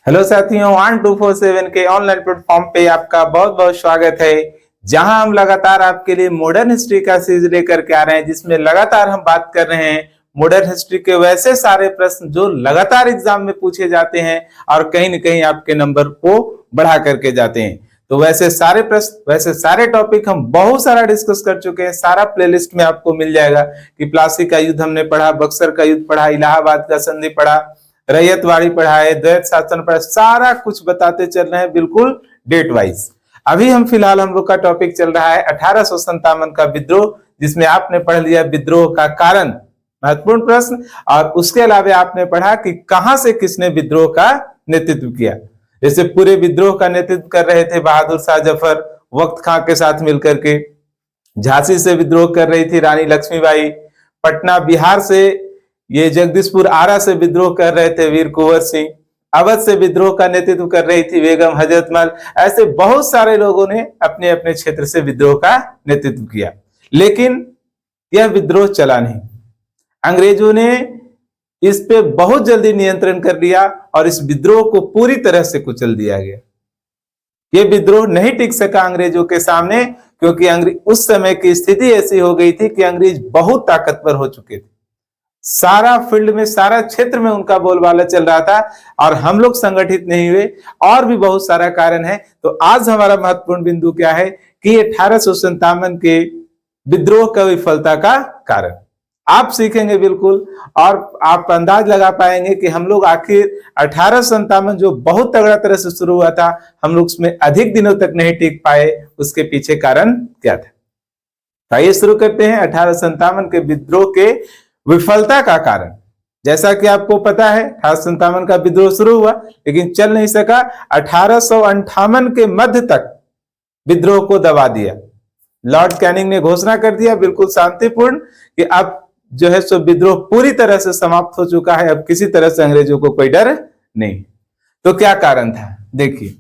Hello साथियों, 1247 के online platform पे आपका बहुत बहुत स्वागत है। जहां हम लगातार आपके लिए मॉडर्न हिस्ट्री का सीरीज लेकर के आ रहे हैं, जिसमें लगातार हम बात कर रहे हैं मॉडर्न हिस्ट्री के वैसे सारे प्रश्न जो लगातार एग्जाम में पूछे जाते हैं और कहीं न कहीं आपके नंबर को बढ़ा करके जाते हैं। तो वैसे सारे प्रश्न, वैसे सारे टॉपिक हम बहुत सारा डिस्कस कर चुके हैं। सारा प्लेलिस्ट में आपको मिल जाएगा कि प्लासी का युद्ध हमने पढ़ा, बक्सर का युद्ध पढ़ा, इलाहाबाद का संधि पढ़ा, रैयतवाड़ी पढ़ा है, द्वैत शासन पढ़ा, सारा कुछ बताते चल रहे हैं बिल्कुल डेट वाइज। अभी फिलहाल हम लोग का टॉपिक चल रहा है 1857 का विद्रोह, जिसमें आपने पढ़ लिया विद्रोह का कारण, महत्वपूर्ण प्रश्न, और उसके अलावा आपने पढ़ा कि कहां से किसने विद्रोह का नेतृत्व किया। जैसे पूरे विद्रोह का नेतृत्व कर रहे थे बहादुर शाह जफर वक्त खां के साथ मिलकर के, झांसी से विद्रोह कर रही थी रानी लक्ष्मीबाई, पटना बिहार से, ये जगदीशपुर आरा से विद्रोह कर रहे थे वीर कुंवर सिंह, अवध से विद्रोह का नेतृत्व कर रही थी बेगम हजरतमल। ऐसे बहुत सारे लोगों ने अपने अपने क्षेत्र से विद्रोह का नेतृत्व किया, लेकिन यह विद्रोह चला नहीं। अंग्रेजों ने इस पे बहुत जल्दी नियंत्रण कर लिया और इस विद्रोह को पूरी तरह से कुचल दिया गया। यह विद्रोह नहीं टिक सका अंग्रेजों के सामने, क्योंकि उस समय की स्थिति ऐसी हो गई थी कि अंग्रेज बहुत ताकतवर हो चुके थे। सारा फील्ड में, सारा क्षेत्र में उनका बोलबाला चल रहा था और हम लोग संगठित नहीं हुए, और भी बहुत सारा कारण है। तो आज हमारा महत्वपूर्ण बिंदु क्या है कि 1857 के विद्रोह का विफलता का कारण आप सीखेंगे बिल्कुल, और आप अंदाज लगा पाएंगे कि हम लोग आखिर 1857 जो बहुत तगड़ा तरह से शुरू हुआ था, हम लोग उसमें अधिक दिनों तक नहीं टिक पाए, उसके पीछे कारण क्या था। तो आइए शुरू करते हैं 1857 के विद्रोह के विफलता का कारण। जैसा कि आपको पता है 1857 का विद्रोह शुरू हुआ लेकिन चल नहीं सका। 1858 के मध्य तक विद्रोह को दबा दिया। लॉर्ड कैनिंग ने घोषणा कर दिया बिल्कुल शांतिपूर्ण कि अब जो है सो विद्रोह पूरी तरह से समाप्त हो चुका है, अब किसी तरह से अंग्रेजों को कोई डर नहीं। तो क्या कारण था, देखिए।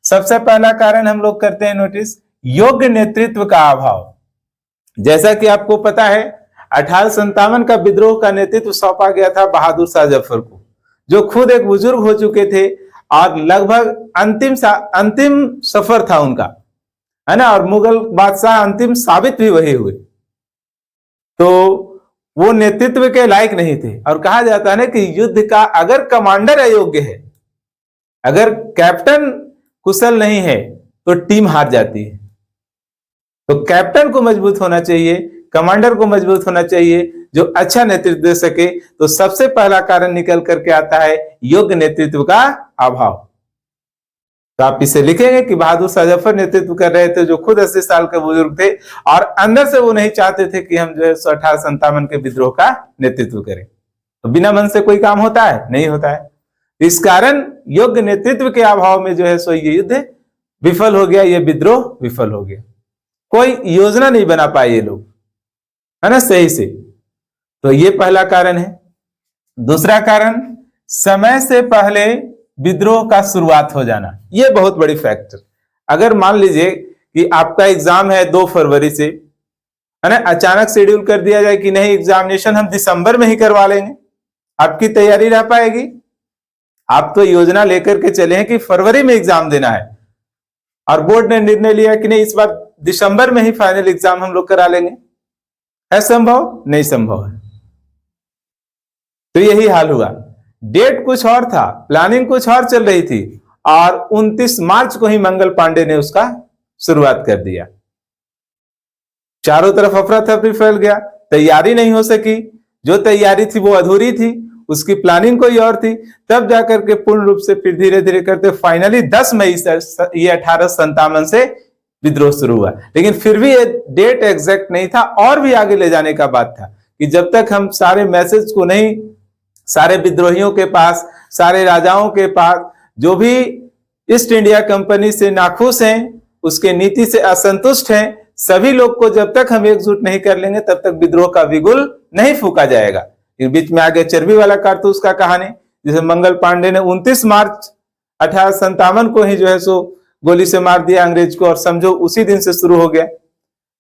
सबसे पहला कारण हम लोग करते हैं नोटिस, योग्य नेतृत्व का अभाव। जैसा कि आपको पता है 1857 का विद्रोह का नेतृत्व सौंपा गया था बहादुर शाह जफर को, जो खुद एक बुजुर्ग हो चुके थे और लगभग अंतिम सफर था उनका, है ना, और मुगल बादशाह अंतिम साबित भी वही हुए। तो वो नेतृत्व के लायक नहीं थे, और कहा जाता है ना कि युद्ध का अगर कमांडर अयोग्य है, अगर कैप्टन कुशल नहीं है तो टीम हार जाती है। तो कैप्टन को मजबूत होना चाहिए, कमांडर को मजबूत होना चाहिए जो अच्छा नेतृत्व दे सके। तो सबसे पहला कारण निकल करके आता है योग्य नेतृत्व का अभाव। तो आप इसे लिखेंगे कि बहादुर शाह जफर नेतृत्व कर रहे थे, जो खुद 80 साल के बुजुर्ग थे, और अंदर से वो नहीं चाहते थे कि हम जो है 1857 के विद्रोह का नेतृत्व करें। तो बिना मन से कोई काम होता है? नहीं होता है। इस कारण योग्य नेतृत्व के अभाव में जो है सो ये युद्ध विफल हो गया, ये विद्रोह विफल हो गया। कोई योजना नहीं बना पाए ये लोग, है ना, सही से। तो ये पहला कारण है। दूसरा कारण, समय से पहले विद्रोह का शुरुआत हो जाना। ये बहुत बड़ी फैक्टर। अगर मान लीजिए कि आपका एग्जाम है 2 फरवरी से, है ना, अचानक शेड्यूल कर दिया जाए कि नहीं एग्जामिनेशन हम दिसंबर में ही करवा लेंगे, आपकी तैयारी रह पाएगी? आप तो योजना लेकर के चले हैं कि फरवरी में एग्जाम देना है, और बोर्ड ने निर्णय लिया कि नहीं इस बार दिसंबर में ही फाइनल एग्जाम हम लोग करा लेंगे। है संभव? नहीं संभव है। तो यही हाल हुआ। डेट कुछ और था, प्लानिंग कुछ और चल रही थी, और 29 मार्च को ही मंगल पांडे ने उसका शुरुआत कर दिया। चारों तरफ अफरा तफरी फैल गया, तैयारी नहीं हो सकी, जो तैयारी थी वो अधूरी थी, उसकी प्लानिंग कोई और थी। तब जाकर के पूर्ण रूप से फिर धीरे धीरे करते फाइनली 10 मई ये 1857 से विद्रोह शुरू हुआ। लेकिन फिर भी ये डेट एग्जैक्ट नहीं था, और भी आगे ले जाने का बात था कि जब तक हम सारे मैसेज को नहीं, सारे विद्रोहियों के पास, सारे राजाओं के पास, जो भी ईस्ट इंडिया कंपनी से नाखुश हैं, उसके नीति से असंतुष्ट हैं, सभी लोग को जब तक हम एकजुट नहीं कर लेंगे तब तक विद्रोह का बिगुल नहीं फूका जाएगा। इस बीच में आगे चर्बी वाला कारतूस का कहानी, जिसे मंगल पांडे ने 29 मार्च 1857 को ही जो है सो गोली से मार दिया अंग्रेज को, और समझो उसी दिन से शुरू हो गया।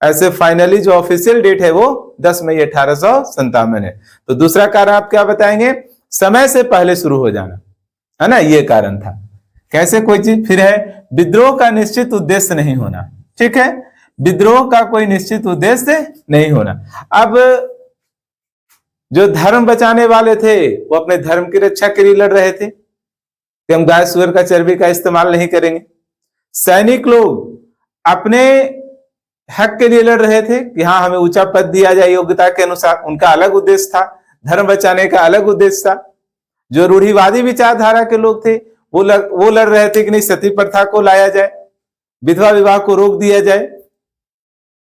ऐसे फाइनली जो ऑफिशियल डेट है वो 10 मई 1857 है। तो दूसरा कारण आप क्या बताएंगे? समय से पहले शुरू हो जाना। है ना, ये कारण था। कैसे कोई चीज, फिर है विद्रोह का निश्चित उद्देश्य नहीं होना। ठीक है, विद्रोह का कोई निश्चित उद्देश्य नहीं होना। अब जो धर्म बचाने वाले थे वो अपने धर्म की रक्षा के लिए लड़ रहे थे कि हम गाय सुअर का चर्बी का इस्तेमाल नहीं करेंगे। सैनिक लोग अपने हक के लिए लड़ रहे थे कि हाँ हमें ऊंचा पद दिया जाए योग्यता के अनुसार, उनका अलग उद्देश्य था। धर्म बचाने का अलग उद्देश्य था। जो रूढ़िवादी विचारधारा के लोग थे वो लड़ रहे थे कि नहीं सती प्रथा को लाया जाए, विधवा विवाह को रोक दिया जाए,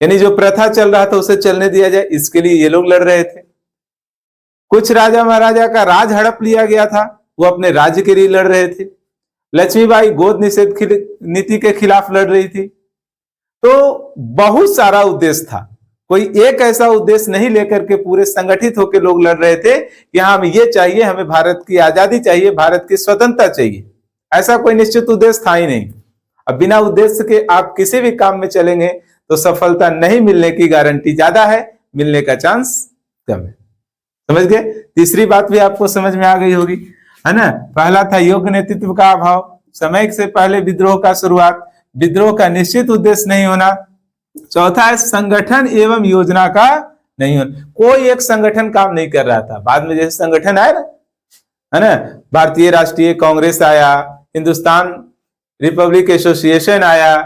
यानी जो प्रथा चल रहा था उसे चलने दिया जाए, इसके लिए ये लोग लड़ रहे थे। कुछ राजा महाराजा का राज हड़प लिया गया था, वो अपने राज्य के लिए लड़ रहे थे। लक्ष्मीबाई गोद निषेध नीति के खिलाफ लड़ रही थी। तो बहुत सारा उद्देश्य था, कोई एक ऐसा उद्देश्य नहीं लेकर के पूरे संगठित होकर लोग लड़ रहे थे कि हाँ हमें ये चाहिए, हमें भारत की आजादी चाहिए, भारत की स्वतंत्रता चाहिए। ऐसा कोई निश्चित उद्देश्य था ही नहीं। अब बिना उद्देश्य के आप किसी भी काम में चलेंगे तो सफलता नहीं मिलने की गारंटी ज्यादा है, मिलने का चांस कम है। समझ गए? तीसरी बात भी आपको समझ में आ गई होगी, है ना। पहला था योग्य नेतृत्व का अभाव, समय से पहले विद्रोह का शुरुआत, विद्रोह का निश्चित उद्देश्य नहीं होना। चौथा है संगठन एवं योजना का नहीं होना, कोई एक संगठन काम नहीं कर रहा था। बाद में जैसे संगठन आया ना, है ना, भारतीय राष्ट्रीय कांग्रेस आया, हिंदुस्तान रिपब्लिक एसोसिएशन आया,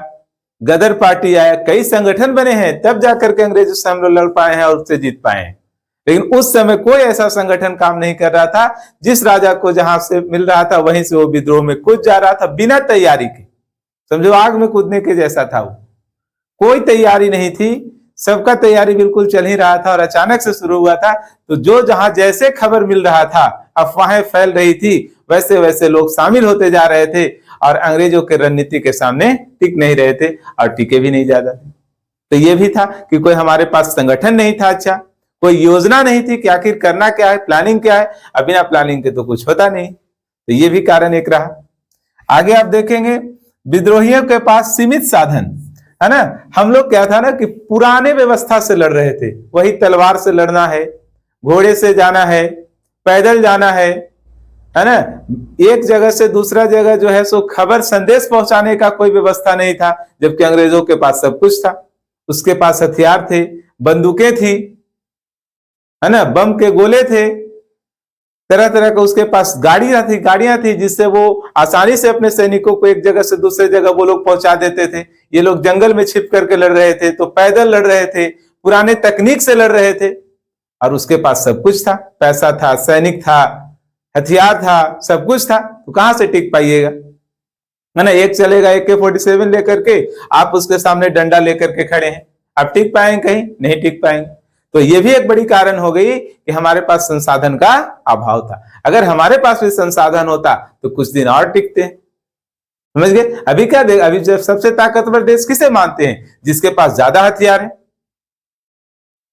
गदर पार्टी आया, कई संगठन बने हैं, तब जाकर के अंग्रेजों से हम लोग लड़ पाए हैं और उससे जीत पाए हैं। लेकिन उस समय कोई ऐसा संगठन काम नहीं कर रहा था। जिस राजा को जहां से मिल रहा था वहीं से वो विद्रोह में कूद जा रहा था बिना तैयारी के। समझो आग में कूदने के जैसा था वो, कोई तैयारी नहीं थी, सबका तैयारी बिल्कुल चल ही रहा था और अचानक से शुरू हुआ था। तो जो जहां जैसे खबर मिल रहा था, अफवाहें फैल रही थी, वैसे वैसे लोग शामिल होते जा रहे थे और अंग्रेजों के रणनीति के सामने टिक नहीं रहे थे और टिके भी नहीं ज्यादा थे। तो ये भी था कि कोई हमारे पास संगठन नहीं था, अच्छा कोई योजना नहीं थी कि आखिर करना क्या है, प्लानिंग क्या है। अब बिना प्लानिंग के तो कुछ होता नहीं। तो ये भी कारण एक रहा। आगे आप देखेंगे विद्रोहियों के पास सीमित साधन, है ना। हम लोग क्या था ना कि पुराने व्यवस्था से लड़ रहे थे, वही तलवार से लड़ना है, घोड़े से जाना है, पैदल जाना है ना। एक जगह से दूसरा जगह जो है सो खबर संदेश पहुंचाने का कोई व्यवस्था नहीं था, जबकि अंग्रेजों के पास सब कुछ था। उसके पास हथियार थे, बंदूकें थी, है ना, बम के गोले थे, तरह तरह का उसके पास गाड़ियां थी जिससे वो आसानी से अपने सैनिकों को एक जगह से दूसरे जगह वो लोग पहुंचा देते थे। ये लोग जंगल में छिप करके लड़ रहे थे, तो पैदल लड़ रहे थे, पुराने तकनीक से लड़ रहे थे। और उसके पास सब कुछ था, पैसा था, सैनिक था, हथियार था, सब कुछ था। तो कहां से टिक पाइएगा, है ना। एक चलेगा AK-47 लेकर के, आप उसके सामने डंडा लेकर के खड़े हैं, आप टिक पाएंगे? कहीं नहीं टिक पाएंगे। तो ये भी एक बड़ी कारण हो गई कि हमारे पास संसाधन का अभाव था। अगर हमारे पास भी संसाधन होता तो कुछ दिन और टिकते। समझ गए? अभी क्या देख, अभी जब सबसे ताकतवर देश किसे मानते हैं? जिसके पास ज्यादा हथियार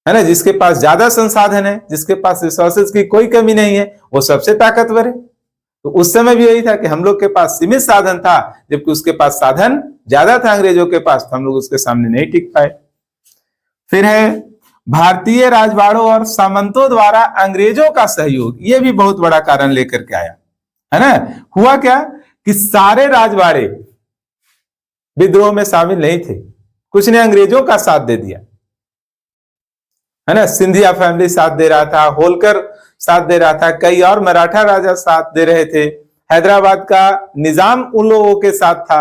है ना, जिसके पास ज्यादा संसाधन है, जिसके पास रिसोर्सेज की कोई कमी नहीं है, वो सबसे ताकतवर है। तो उस समय भी यही था कि हम लोग के पास सीमित साधन था, जबकि उसके पास साधन ज्यादा था अंग्रेजों के पास, तो हम लोग उसके सामने नहीं टिक पाए। फिर है भारतीय राजवाड़ों और सामंतों द्वारा अंग्रेजों का सहयोग, ये भी बहुत बड़ा कारण लेकर के आया, है ना। हुआ क्या कि सारे राजवाड़े विद्रोह में शामिल नहीं थे, कुछ ने अंग्रेजों का साथ दे दिया, है ना। सिंधिया फैमिली साथ दे रहा था, होलकर साथ दे रहा था, कई और मराठा राजा साथ दे रहे थे, हैदराबाद का निजाम उन लोगों के साथ था,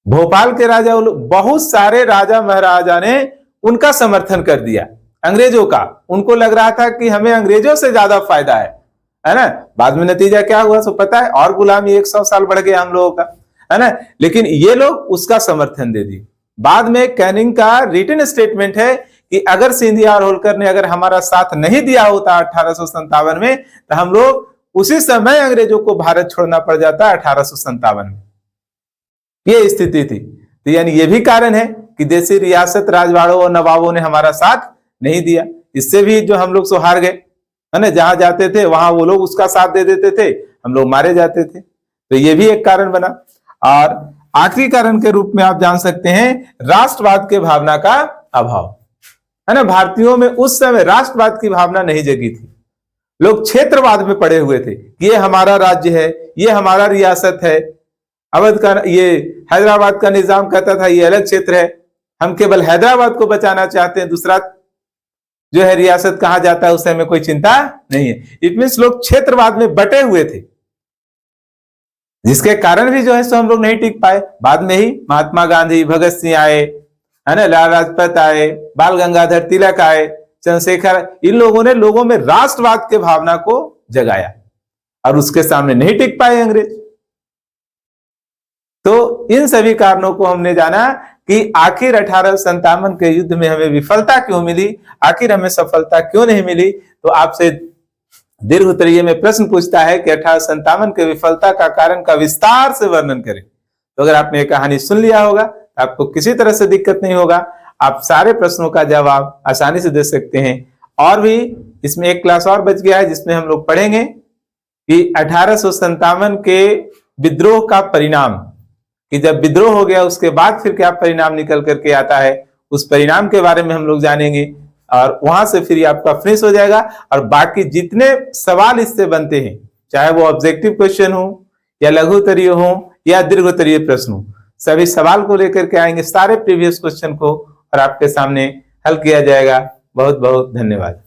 भोपाल के राजा, बहुत सारे राजा महाराजा ने उनका समर्थन कर दिया अंग्रेजों का। उनको लग रहा था कि हमें अंग्रेजों से ज्यादा फायदा है ना। बाद में नतीजा क्या हुआ सो पता है, और गुलामी 100 साल बढ़ गया हम लोगों का, है ना। लेकिन ये लोग उसका समर्थन दे दिए। बाद में कैनिंग का रिटन स्टेटमेंट है कि अगर सिंधिया और होलकर ने अगर हमारा साथ नहीं दिया होता 1857 में, तो हम लोग उसी समय अंग्रेजों को भारत छोड़ना पड़ जाता 1857 में। ये स्थिति थी। तो यानी ये भी कारण है कि देसी रियासत राजवाड़ों और नवाबों ने हमारा साथ नहीं दिया। इससे भी जो हम लोग सो हार गए, है ना। जहां जाते थे वहां वो लोग उसका साथ दे देते थे, हम लोग मारे जाते थे। तो ये भी एक कारण बना। और आखिरी कारण के रूप में आप जान सकते हैं राष्ट्रवाद के भावना का अभाव, है ना। भारतीयों में उस समय राष्ट्रवाद की भावना नहीं जगी थी। लोग क्षेत्रवाद में पड़े हुए थे कि ये हमारा राज्य है, ये हमारा रियासत है। अवध का ये हैदराबाद का निजाम कहता था ये अलग क्षेत्र है, हम केवल हैदराबाद को बचाना चाहते हैं, दूसरा जो है रियासत कहा जाता है उससे हमें कोई चिंता नहीं है। इट मीन्स लोग क्षेत्रवाद में बटे हुए थे, जिसके कारण भी जो है सो हम लोग नहीं टिक पाए। बाद में ही महात्मा गांधी, भगत सिंह आए, है ना, लाला लाजपत आए, बाल गंगाधर तिलक आए, चंद्रशेखर, इन लोगों ने लोगों में राष्ट्रवाद के भावना को जगाया और उसके सामने नहीं टिक पाए अंग्रेज। तो इन सभी कारणों को हमने जाना कि आखिर 1857 के युद्ध में हमें विफलता क्यों मिली, आखिर हमें सफलता क्यों नहीं मिली। तो आपसे दीर्घ उत्तरीय में प्रश्न पूछता है कि 1857 के विफलता का कारण का विस्तार से वर्णन करें। तो अगर आपने ये कहानी सुन लिया होगा तो आपको किसी तरह से दिक्कत नहीं होगा, आप सारे प्रश्नों का जवाब आसानी से दे सकते हैं। और भी इसमें एक क्लास और बच गया है जिसमें हम लोग पढ़ेंगे कि 1857 के विद्रोह का परिणाम, कि जब विद्रोह हो गया उसके बाद फिर क्या परिणाम निकल करके आता है, उस परिणाम के बारे में हम लोग जानेंगे और वहां से फिर आपका फिनिश हो जाएगा। और बाकी जितने सवाल इससे बनते हैं, चाहे वो ऑब्जेक्टिव क्वेश्चन हो या लघु उत्तरीय हो या दीर्घ उत्तरीय प्रश्न हो, सभी सवाल को लेकर के आएंगे, सारे प्रीवियस क्वेश्चन को, और आपके सामने हल किया जाएगा। बहुत बहुत धन्यवाद।